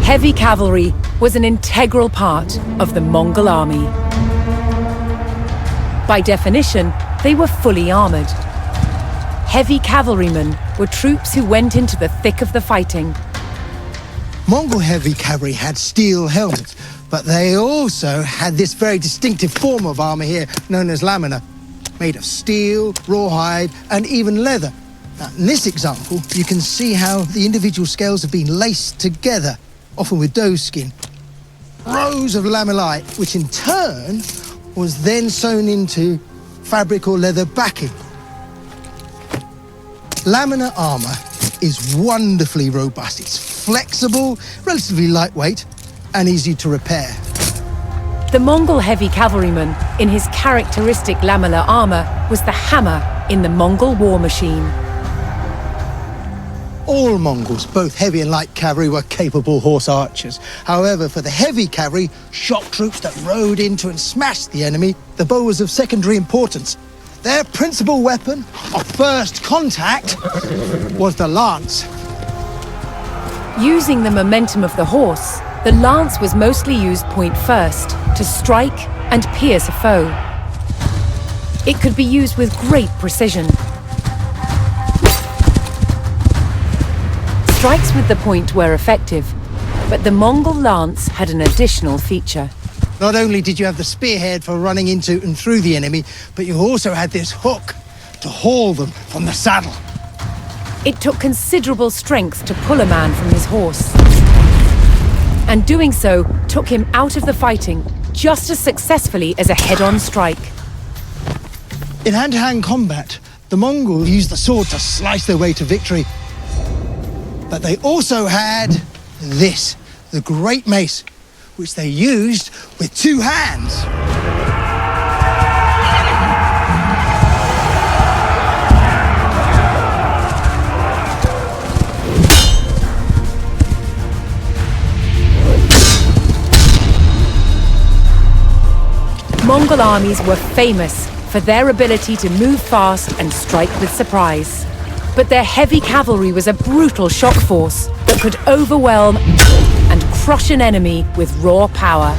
Heavy cavalry was an integral part of the Mongol army. By definition, they were fully armored. Heavy cavalrymen were troops who went into the thick of the fighting. Mongol heavy cavalry had steel helmets, but they also had this very distinctive form of armor here, known as lamina, made of steel, rawhide, and even leather. Now, in this example, you can see how the individual scales have been laced together, often with doe skin. Rows of lamellae, which in turn was then sewn into fabric or leather backing. Lamina armor is wonderfully robust. It's flexible, relatively lightweight, and easy to repair. The Mongol heavy cavalryman, in his characteristic lamellar armor, was the hammer in the Mongol war machine. All Mongols, both heavy and light cavalry, were capable horse archers. However, for the heavy cavalry, shock troops that rode into and smashed the enemy, the bow was of secondary importance. Their principal weapon of first contact was the lance. Using the momentum of the horse, the lance was mostly used point first to strike and pierce a foe. It could be used with great precision. Strikes with the point were effective, but the Mongol lance had an additional feature. Not only did you have the spearhead for running into and through the enemy, but you also had this hook to haul them from the saddle. It took considerable strength to pull a man from his horse. And doing so took him out of the fighting just as successfully as a head-on strike. In hand-to-hand combat, the Mongols used the sword to slice their way to victory. But they also had this, the great mace, which they used with two hands. Mongol armies were famous for their ability to move fast and strike with surprise. But their heavy cavalry was a brutal shock force that could overwhelm and crush an enemy with raw power.